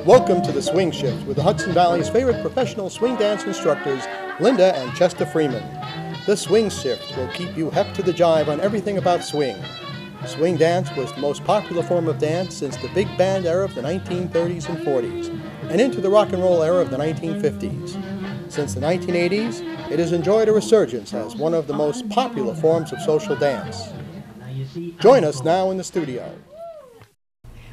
Welcome to the Swing Shift with the Hudson Valley's favorite professional swing dance instructors, Linda and Chester Freeman. The Swing Shift will keep you hep to the jive on everything about swing. Swing dance was the most popular form of dance since the big band era of the 1930s and 40s, and into the rock and roll era of the 1950s. Since the 1980s, it has enjoyed a resurgence as one of the most popular forms of social dance. Join us now in the studio.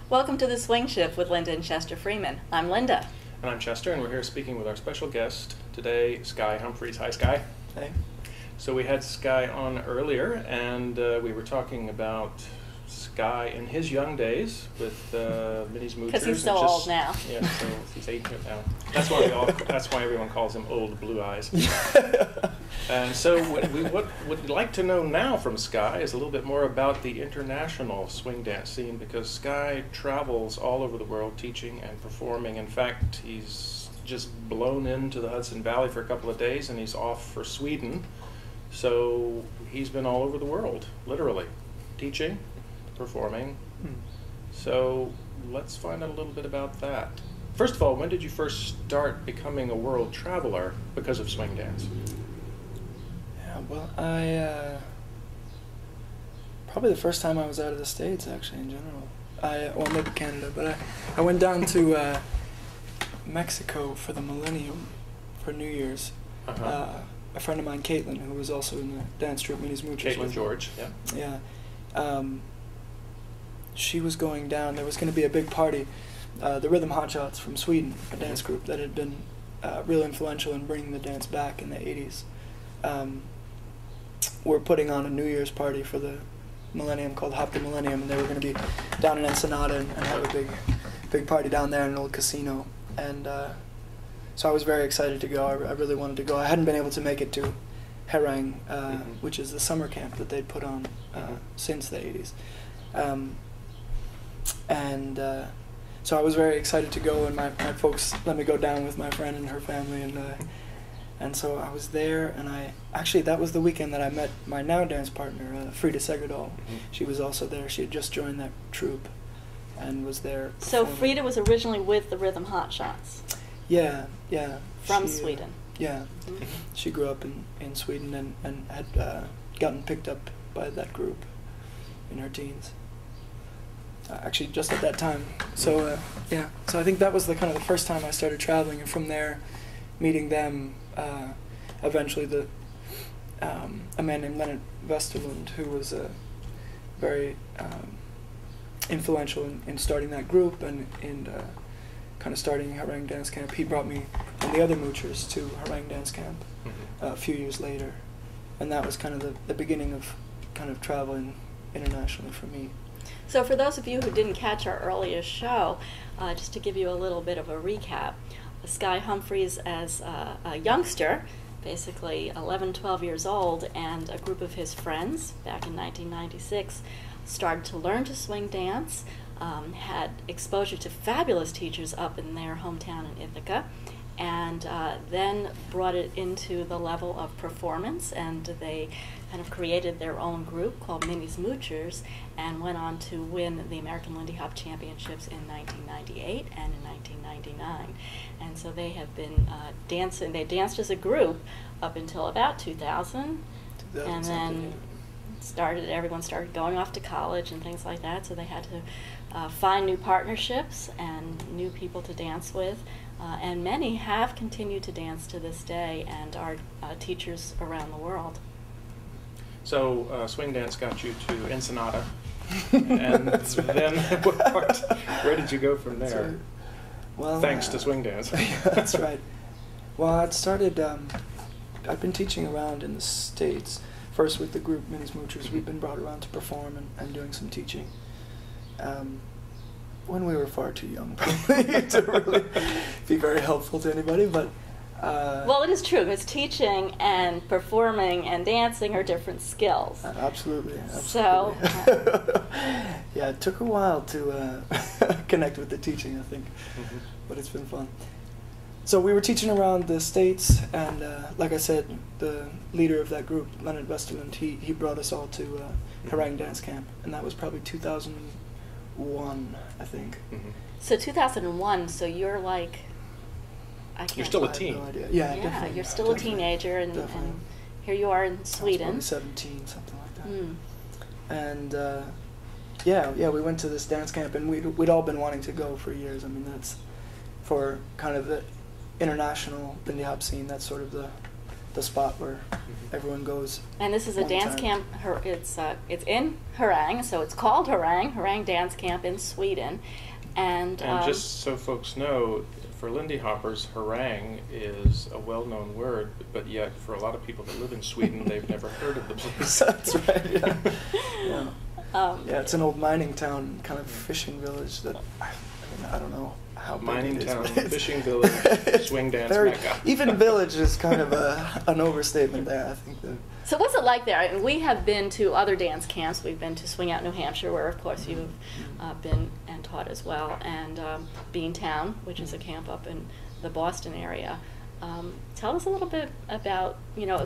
Welcome to the Swing Shift with Linda and Chester Freeman. I'm Linda. And I'm Chester, and we're here speaking with our special guest today, Sky Humphreys. Hi, Sky. Hey. So we had Sky on earlier, and we were talking about Sky in his young days with Minnie's Moochers. Because he's so old now. Yeah, so he's 8 now. That's why everyone calls him Old Blue Eyes. And so what we'd like to know now from Sky is a little bit more about the international swing dance scene, because Sky travels all over the world teaching and performing. In fact, he's just blown into the Hudson Valley for a couple of days, and he's off for Sweden. So he's been all over the world, literally, teaching, performing. So let's find out a little bit about that. First of all, when did you first start becoming a world traveler because of swing dance? Yeah, well, I probably the first time I was out of the States, actually, in general. Well, maybe Canada, but I went down to Mexico for the Millennium for New Year's. A friend of mine, Caitlin, who was also in the dance troupe Minnie's Moochers. Caitlin George, yeah. Yeah. She was going down. There was going to be a big party. The Rhythm Hotshots from Sweden, a dance group that had been real influential in bringing the dance back in the 80s, were putting on a New Year's party for the Millennium called Hop the Millennium, and they were going to be down in Ensenada and have a big party down there in an old casino. And so I was very excited to go. I really wanted to go. I hadn't been able to make it to Herang, which is the summer camp that they'd put on since the 80s. So I was very excited to go, and my folks let me go down with my friend and her family, and so I was there, and that was the weekend that I met my now dance partner, Frida Segerdahl. She was also there. She had just joined that troupe and was there performing. So Frida was originally with the Rhythm Hotshots? Yeah. From Sweden? Yeah. She grew up in Sweden and had gotten picked up by that group in her teens. Actually, just at that time. So so I think that was the first time I started traveling, and from there, meeting them. Eventually, a man named Leonard Westerlund, who was very influential in starting that group and kind of starting Herang Dance Camp. He brought me and the other Moochers to Herang Dance Camp a few years later, and that was kind of the beginning of kind of traveling internationally for me. So for those of you who didn't catch our earlier show, just to give you a little bit of a recap, Sky Humphreys as a youngster, basically 11, 12 years old, and a group of his friends back in 1996 started to learn to swing dance, had exposure to fabulous teachers up in their hometown in Ithaca, and then brought it into the level of performance, and they kind of created their own group called Minnie's Moochers, and went on to win the American Lindy Hop Championships in 1998 and in 1999. And so they have been dancing. They danced as a group up until about 2000, and then everyone started going off to college and things like that, so they had to find new partnerships and new people to dance with. And many have continued to dance to this day and are teachers around the world. So swing dance got you to Ensenada, and then where did you go from there? Right. Well, thanks to swing dance. That's right. Well, I'd started, I've been teaching around in the States, first with the group Minnie's Moochers. We've been brought around to perform and doing some teaching. When we were far too young, probably, to really be very helpful to anybody, but... well, it is true, because teaching and performing and dancing are different skills. Absolutely. So... yeah, it took a while to connect with the teaching, I think, but it's been fun. So we were teaching around the States, and like I said, the leader of that group, Leonard Westerlund, he brought us all to Herang Dance Camp, and that was probably 2001, I think. So 2001. So you're like, I can't. You're still I a have teen. no idea. Yeah, Yeah, definitely. you're still a Definitely. teenager, and Definitely. here you are in I was Sweden. probably 17, something like that. Mm. And yeah, we went to this dance camp, and we'd all been wanting to go for years. I mean, that's for kind of the international Lindy Hop scene. That's sort of the spot where everyone goes. And this is a One dance time. camp. It's in Harang, so it's called Harang Dance Camp in Sweden, and just so folks know, for Lindy Hoppers, harang is a well-known word, but yet for a lot of people that live in Sweden, they've never heard of the place. That's right. Yeah. Yeah. Yeah, it's an old mining town, kind of fishing village that I don't know how big Mining it is, town, but it's- fishing village, it's swing dance very- mecca. Even village is kind of an overstatement there. I think that. So what's it like there? I mean, we have been to other dance camps. We've been to Swing Out, New Hampshire, where of course you've been and taught as well, and Beantown, which is a camp up in the Boston area. Tell us a little bit about,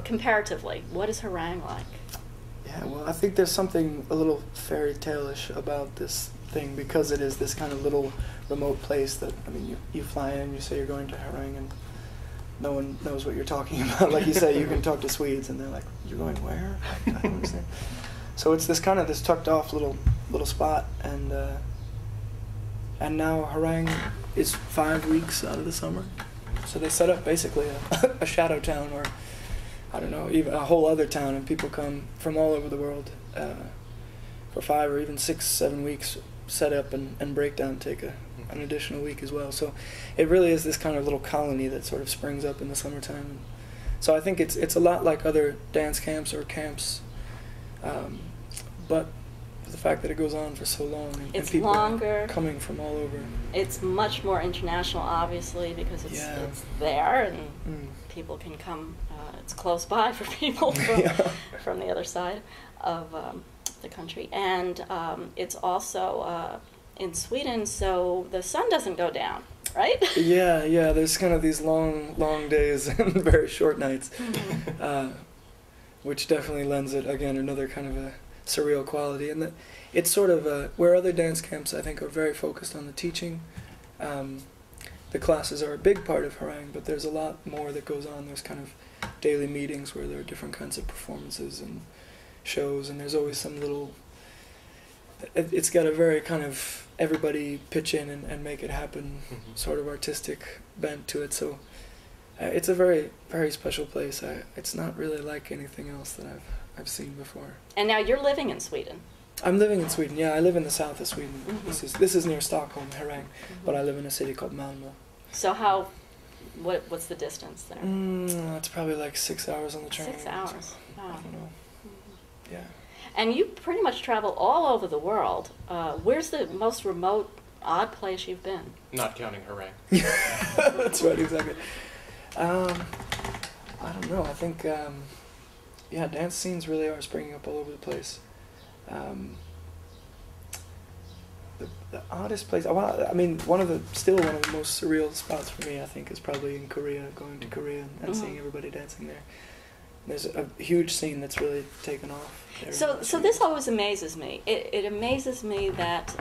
comparatively, what is Harang like? Yeah, well, I think there's something a little fairy tale-ish about this thing because it is this kind of little remote place that, I mean, you fly in, you say you're going to Harang, and no one knows what you're talking about. Like you say, you can talk to Swedes, and they're like, "You're going where?" I don't understand. So it's this kind of this tucked off little spot, and now Harang is 5 weeks out of the summer. So they set up basically a shadow town, or I don't know, even a whole other town, and people come from all over the world for 5 or even 6, 7 weeks, set up and break down, take an additional week as well. So it really is this kind of little colony that sort of springs up in the summertime. So I think it's a lot like other dance camps or camps, but the fact that it goes on for so long and It's people longer. are coming from all over. It's much more international, obviously, because it's there, and Mm. people can come. It's close by for people from, Yeah. from the other side of the country. And it's also in Sweden, so the sun doesn't go down, right? Yeah. There's kind of these long days and very short nights, which definitely lends it again another kind of a surreal quality. And that it's sort of where other dance camps I think are very focused on the teaching. The classes are a big part of Harang, but there's a lot more that goes on. There's kind of daily meetings where there are different kinds of performances and shows, and there's always some little. It's got a very kind of everybody pitch in and make it happen sort of artistic bent to it. So it's a very, very special place. It's not really like anything else that I've seen before. And now you're living in Sweden. I'm living in Sweden. Yeah, I live in the south of Sweden. Mhm. This is near Stockholm, Harang, but I live in a city called Malmö. So what's the distance there? It's probably like 6 hours on the train. 6 hours. I Wow. don't know. Yeah. And you pretty much travel all over the world. Where's the most remote, odd place you've been? Not counting harang. That's right, exactly. I don't know. I think, dance scenes really are springing up all over the place. The oddest place, I mean, one of the most surreal spots for me, I think, is probably in Korea, going to Korea and seeing everybody dancing there. There's a huge scene that's really taken off there. So this always amazes me. It amazes me that,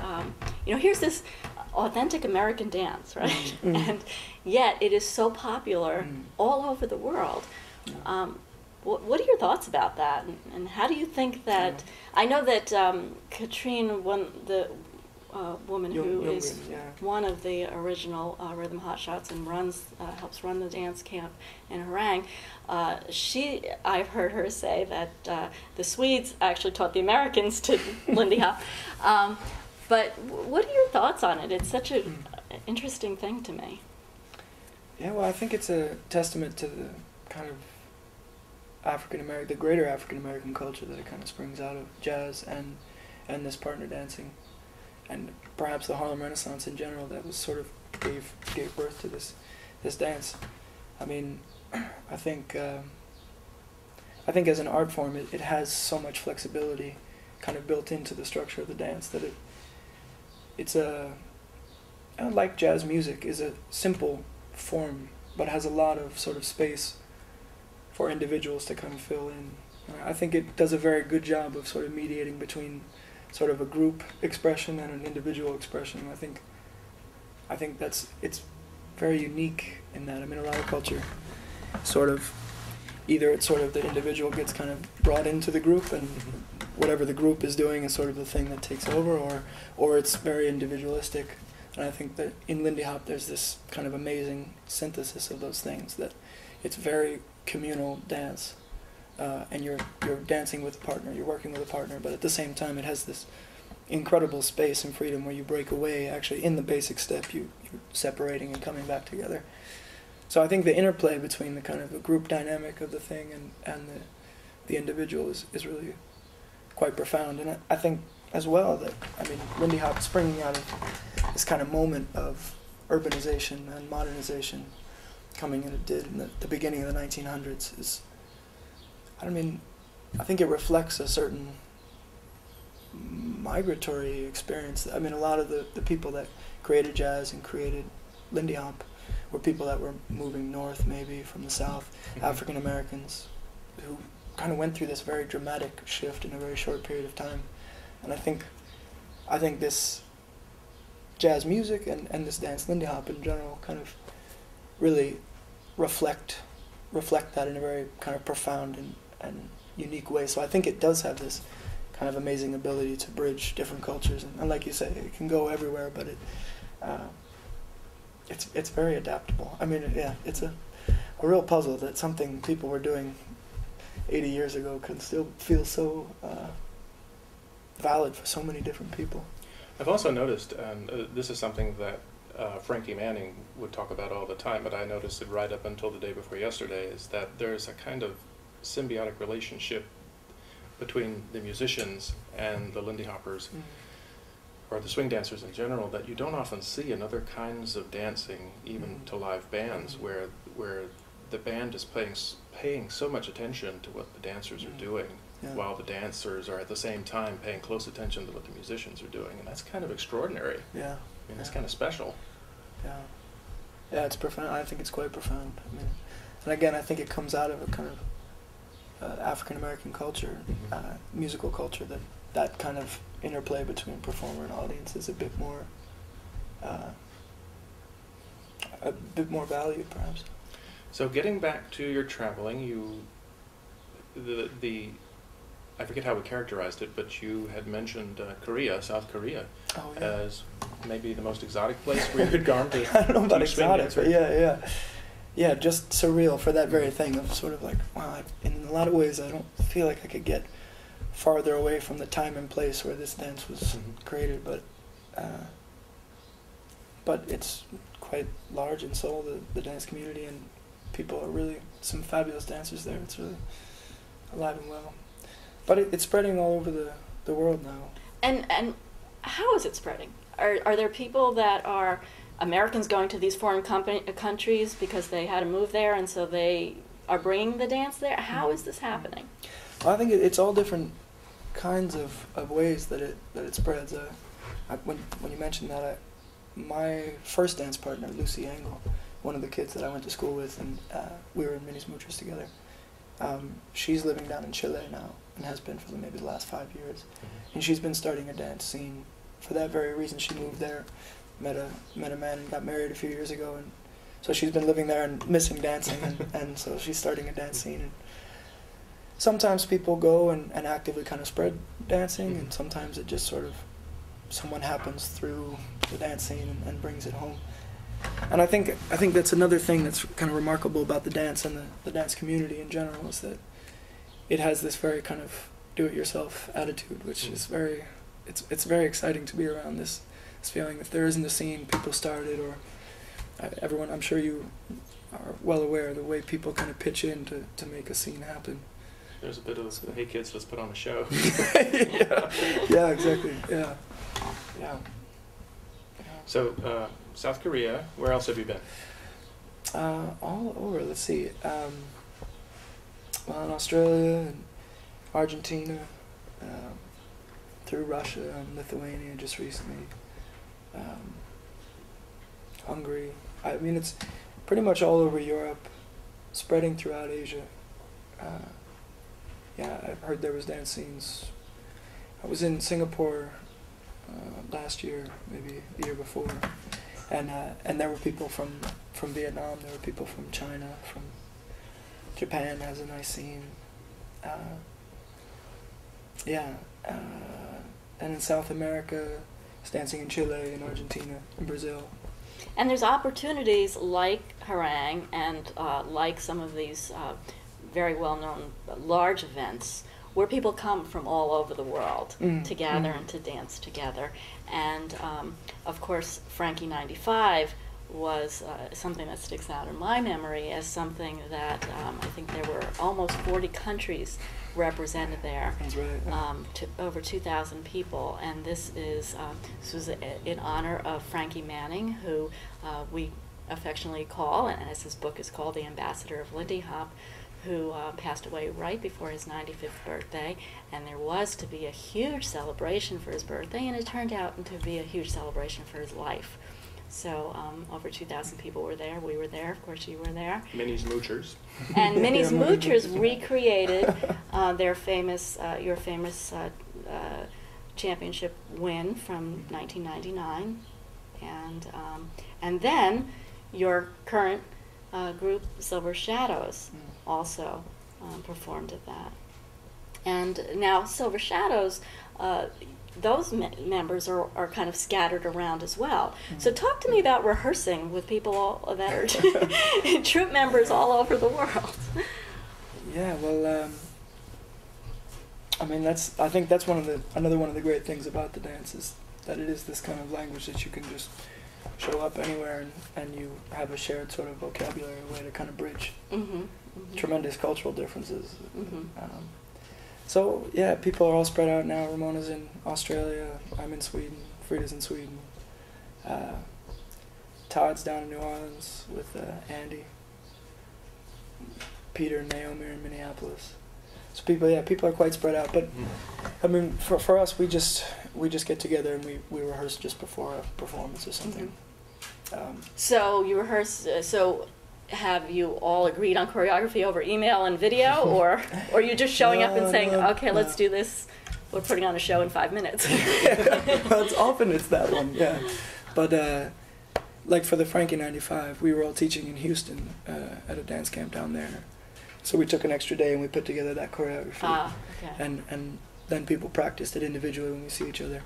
here's this authentic American dance, right? And yet it is so popular all over the world. What are your thoughts about that? And how do you think that, I know that Katrine, the woman who is one of the original Rhythm Hotshots and helps run the dance camp in Harang, I've heard her say that the Swedes actually taught the Americans to Lindy Hop. But what are your thoughts on it? It's such an interesting thing to me. Yeah, well, I think it's a testament to the kind of the greater African American culture that it kind of springs out of jazz and this partner dancing, and perhaps the Harlem Renaissance in general that was sort of gave birth to this dance. I mean, I think as an art form, it has so much flexibility kind of built into the structure of the dance that it's like jazz music is a simple form, but has a lot of sort of space for individuals to kind of fill in. I think it does a very good job of sort of mediating between sort of a group expression and an individual expression. I think I think it's very unique in that. I mean, a lot of culture sort of, either it's sort of the individual gets kind of brought into the group and whatever the group is doing is sort of the thing that takes over, or it's very individualistic. And I think that in Lindy Hop there's this kind of amazing synthesis of those things, that it's very communal dance, and you're dancing with a partner, you're working with a partner, but at the same time it has this incredible space and freedom where you break away. Actually, in the basic step, you're separating and coming back together. So I think the interplay between the kind of the group dynamic of the thing and the individual is really quite profound. And I think as well that, I mean, Lindy Hop springing out of this kind of moment of urbanization and modernization coming in, it did in the beginning of the 1900s, is, I mean, I think it reflects a certain migratory experience. I mean, a lot of the people that created jazz and created Lindy Hop were people that were moving north, maybe from the south, African Americans, who kind of went through this very dramatic shift in a very short period of time. And I think this jazz music and this dance, Lindy Hop in general, kind of really reflect that in a very kind of profound and unique way. So I think it does have this kind of amazing ability to bridge different cultures, and like you say, it can go everywhere, but it's very adaptable. I mean, yeah, it's a real puzzle that something people were doing 80 years ago can still feel so valid for so many different people. I've also noticed, and this is something that Frankie Manning would talk about all the time, but I noticed it right up until the day before yesterday, is that there's a kind of symbiotic relationship between the musicians and the Lindy Hoppers, or the swing dancers in general, that you don't often see in other kinds of dancing, even to live bands, where the band is paying so much attention to what the dancers are doing, while the dancers are at the same time paying close attention to what the musicians are doing, and that's kind of extraordinary. Yeah, I mean, that's kind of special. Yeah, it's profound. I think it's quite profound. I mean, and again, I think it comes out of a kind of African American culture, musical culture, that kind of interplay between performer and audience is a bit more valued, perhaps. So getting back to your traveling, I forget how we characterized it, but you had mentioned South Korea, as maybe the most exotic place where you had gone to. I don't know about exotic, but yeah, just surreal for that very thing of sort of like, wow, in a lot of ways I don't feel like I could get farther away from the time and place where this dance was created, but it's quite large in Seoul, the dance community, and people are really some fabulous dancers there. It's really alive and well. But it's spreading all over the world now. And how is it spreading? Are there people that are Americans going to these foreign countries because they had to move there, and so they are bringing the dance there? How is this happening? Well, I think it's all different kinds of ways that it spreads. When you mentioned that, my first dance partner, Lucy Engel, one of the kids that I went to school with, and we were in Mini Smoochers together. She's living down in Chile now, and has been for maybe the last 5 years. And she's been starting a dance scene for that very reason. She moved there, met a man and got married a few years ago, and so she's been living there and missing dancing, and so she's starting a dance scene. And sometimes people go and actively kind of spread dancing, and sometimes it just sort of, someone happens through the dance scene and brings it home. And I think that's another thing that's kind of remarkable about the dance and the dance community in general, is that it has this very kind of do-it-yourself attitude, which is it's very exciting to be around this feeling. If there isn't a scene, people started, or everyone, I'm sure you are well aware of the way people kind of pitch in to make a scene happen. There's a bit of, hey kids, let's put on a show. yeah, exactly, yeah. So, South Korea, where else have you been? All over, let's see. Well, in Australia and Argentina, through Russia and Lithuania just recently, Hungary. I mean, it's pretty much all over Europe, spreading throughout Asia. Yeah, I've heard there was dance scenes. I was in Singapore last year, maybe the year before, And there were people from Vietnam, there were people from China, from Japan has a nice scene. And in South America, it's dancing in Chile, in Argentina, in Brazil. And there's opportunities like Harang and like some of these very well-known large events where people come from all over the world to gather and to dance together. And of course, Frankie 95 was something that sticks out in my memory as something that I think there were almost 40 countries represented there. That's right. To over 2,000 people, and this was in honor of Frankie Manning, who we affectionately call, and as his book is called, The Ambassador of Lindy Hop, who passed away right before his 95th birthday, and there was to be a huge celebration for his birthday, and it turned out to be a huge celebration for his life. So over 2,000 people were there. We were there. Of course, you were there. Minnie's Moochers. And Minnie's Moochers recreated their famous, your famous championship win from 1999, and then your current group, Silver Shadows, also performed at that. And now Silver Shadows, those members are kind of scattered around as well. So talk to me about rehearsing with people that are troupe members all over the world. Yeah, well, I mean, I think that's another one of the great things about the dance is that it is this kind of language that you can just show up anywhere and you have a shared sort of vocabulary, a way to kind of bridge tremendous cultural differences. So yeah, people are all spread out now. Ramona's in Australia, I'm in Sweden, Frida's in Sweden. Todd's down in New Orleans with Andy. Peter and Naomi are in Minneapolis. So people are quite spread out. But I mean, for us, we just get together and we rehearse just before a performance or something. So you rehearse. So have you all agreed on choreography over email and video, or are you just showing up and saying, okay, let's do this? We're putting on a show in 5 minutes. Well, often it's that one, yeah. But like for the Frankie 95, we were all teaching in Houston at a dance camp down there. So we took an extra day and we put together that choreography. Okay. And then people practiced it individually when we see each other.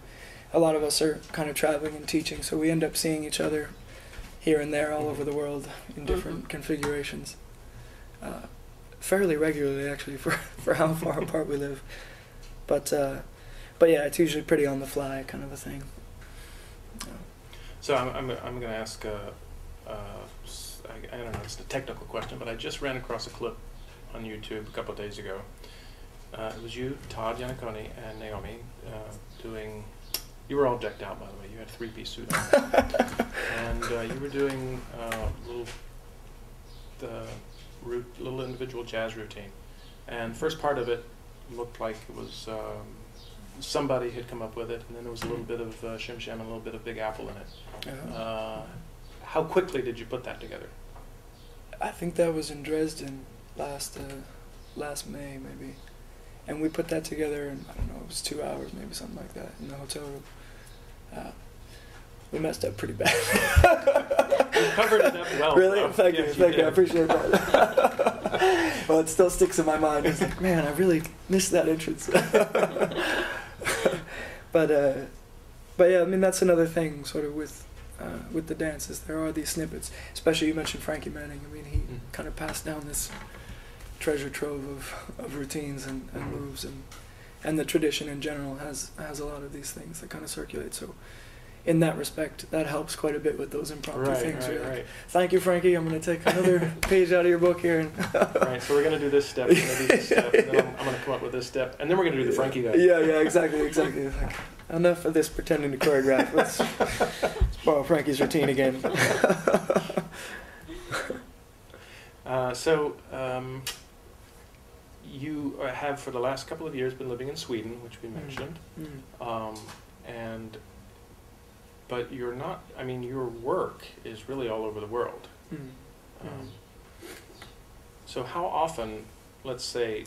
A lot of us are kind of traveling and teaching, so we end up seeing each other here and there all over the world in different configurations. Fairly regularly, actually, for how far apart we live. But yeah, it's usually pretty on the fly kind of a thing. So I'm going to ask, I don't know, it's a technical question, but I just ran across a clip on YouTube a couple of days ago. It was you, Todd Iannacone, and Naomi doing. You were all decked out, by the way. You had a three-piece suit on, and you were doing little individual jazz routine. And first part of it looked like it was somebody had come up with it, and then there was a little bit of Shim Sham and a little bit of Big Apple in it. How quickly did you put that together? I think that was in Dresden last May, maybe. And we put that together in, I don't know, it was 2 hours, maybe something like that, in the hotel room. We messed up pretty bad. You covered it up well. Really? Though. Thank Yes, you, I appreciate that. Well, it still sticks in my mind. It's like, man, I really missed that entrance. But yeah, I mean, that's another thing, sort of, with the dances. There are these snippets, especially you mentioned Frankie Manning. I mean, he kind of passed down this treasure trove of routines and moves, and the tradition in general has a lot of these things that kind of circulate. So in that respect, that helps quite a bit with those impromptu things. Like, thank you, Frankie. I'm going to take another page out of your book here. Right, so we're going to do this step, we're going to do this step, and then I'm going to come up with this step, and then we're going to do the Frankie guy. Yeah, exactly. Like, enough of this pretending to choreograph. Let's borrow Frankie's routine again. You have, for the last couple of years, been living in Sweden, which we mentioned, but you're not, I mean, your work is really all over the world. So how often, let's say,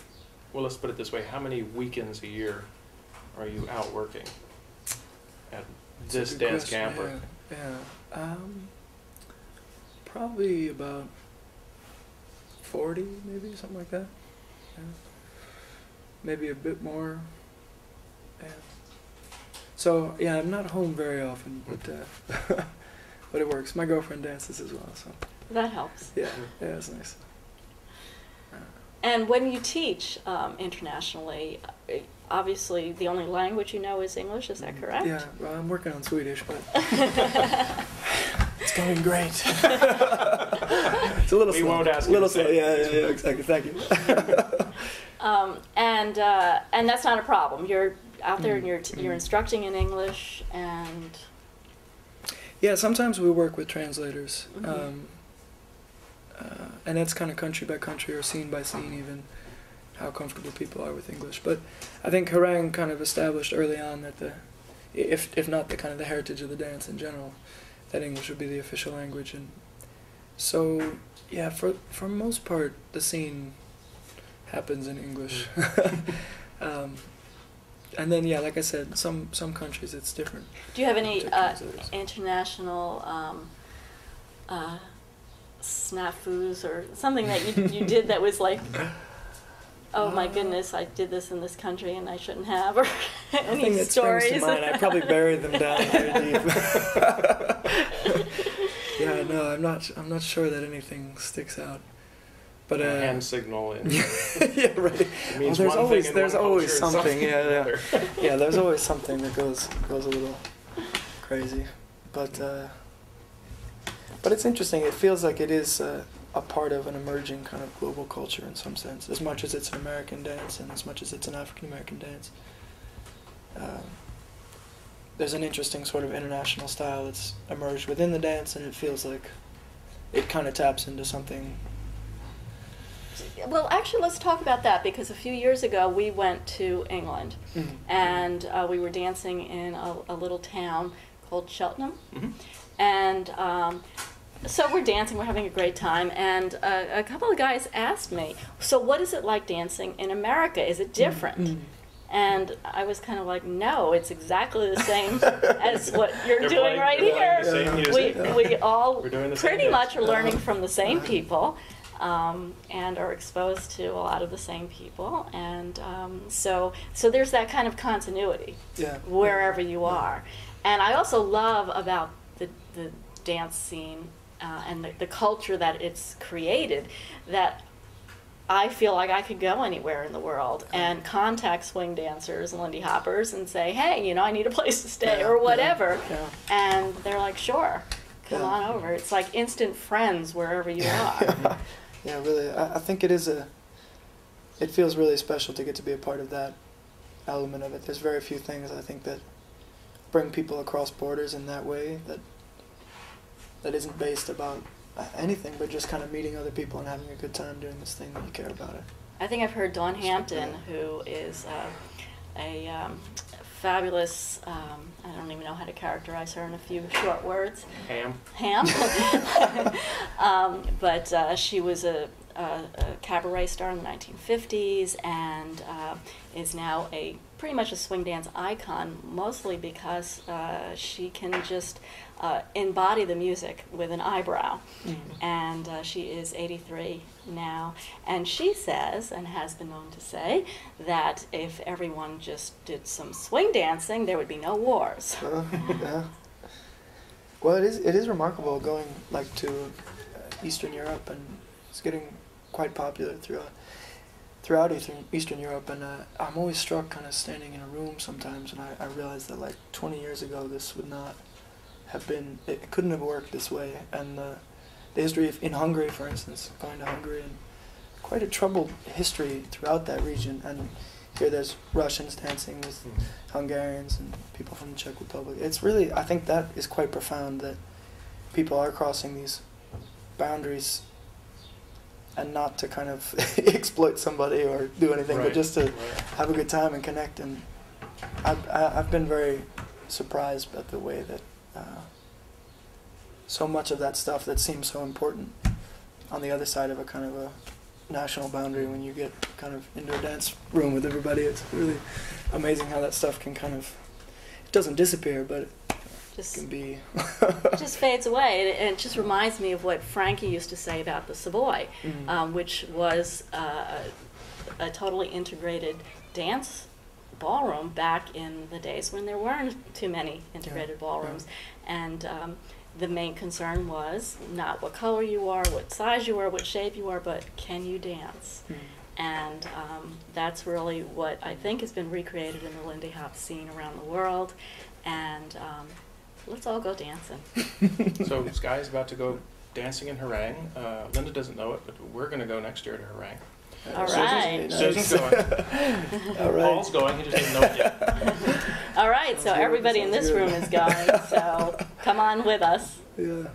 well, let's put it this way, how many weekends a year are you out working at this dance camp? Yeah. Probably about 40, maybe, something like that. Yeah. Maybe a bit more. Yeah. So, yeah, I'm not home very often, but but it works. My girlfriend dances as well, so. That helps. Yeah, yeah, it's nice. And when you teach internationally, obviously the only language you know is English, is that correct? Yeah, well, I'm working on Swedish, but it's going great. It's a little We slow. won't ask a you little to slow. say. Yeah, exactly. Thank you. And that's not a problem. You're out there and you're instructing in English, and Yeah, sometimes we work with translators, Mhm. And it's kind of country by country or scene by scene, even how comfortable people are with English. But I think Harang kind of established early on that if not the kind of the heritage of the dance in general, that English would be the official language. And so yeah, for most part, the scene happens in English. And then yeah, like I said, some countries it's different. do you have any To translators. international snafus or something that you did that was like, oh my goodness, I did this in this country and I shouldn't have, or any Nothing that stories? springs to mind. I probably buried them down very deep. Yeah, no, I'm not sure that anything sticks out. But Hand signal. And yeah, right. it means Well, one thing in there's one always culture and something. Yeah, yeah. another. Yeah, there's always something that goes a little crazy, but it's interesting. It feels like it is a part of an emerging kind of global culture in some sense, as much as it's an American dance and as much as it's an African American dance. There's an interesting sort of international style that's emerged within the dance, and it feels like it kind of taps into something. Well, actually, let's talk about that, because a few years ago we went to England, and we were dancing in a little town called Cheltenham. Mhm. And so we're dancing, we're having a great time, and a couple of guys asked me, so what is it like dancing in America? Is it different? And I was kind of like, no, it's exactly the same as what you're They're doing playing- right they're playing the here. same music. We all We're doing the same pretty dance. much are learning from the same people, and are exposed to a lot of the same people, and so there's that kind of continuity Yeah. wherever you are. And I also love about the dance scene and the culture that it's created, that I feel like I could go anywhere in the world and contact swing dancers and Lindy Hoppers and say, hey, I need a place to stay, Yeah, or yeah, whatever. yeah. And they're like, sure, come Yeah. on over. It's like instant friends wherever you are. Yeah, really. I think it feels really special to get to be a part of that element of it. There's very few things I think that bring people across borders in that way that isn't based about anything but just kind of meeting other people and having a good time doing this thing that you care about it. I think I've heard Dawn Hampton, who is a fabulous, I don't even know how to characterize her in a few short words. Ham. But she was a cabaret star in the 1950s, and is now pretty much a swing dance icon, mostly because she can just embody the music with an eyebrow. And she is 83 now, and she says, and has been known to say, that if everyone just did some swing dancing, there would be no wars. Yeah. Well, it is remarkable going like to Eastern Europe, and it's getting quite popular throughout Eastern Europe, and I'm always struck kind of standing in a room sometimes, and I realize that like 20 years ago this would not have been, it couldn't have worked this way. And the history in Hungary, for instance, going to Hungary, and quite a troubled history throughout that region, and here there's Russians dancing with Hungarians and people from the Czech Republic. It's really, I think that is quite profound, that people are crossing these boundaries, and not to kind of exploit somebody or do anything, but just to have a good time and connect. And I've been very surprised at the way that so much of that stuff that seems so important on the other side of a kind of a national boundary, when you get kind of into a dance room with everybody, it's really amazing how that stuff can kind of, it doesn't disappear, but just can be. it just fades away, and it just reminds me of what Frankie used to say about the Savoy, which was a totally integrated dance ballroom back in the days when there weren't too many integrated ballrooms, and the main concern was not what color you are, what size you are, what shape you are, but can you dance? And that's really what I think has been recreated in the Lindy Hop scene around the world, and let's all go dancing. So Sky's about to go dancing in Harang. Linda doesn't know it, but we're going to go next year to Harang. All right. Susan's going. All right. Paul's going. He just doesn't know it yet. All right, so everybody in this room is going, so come on with us. Yeah.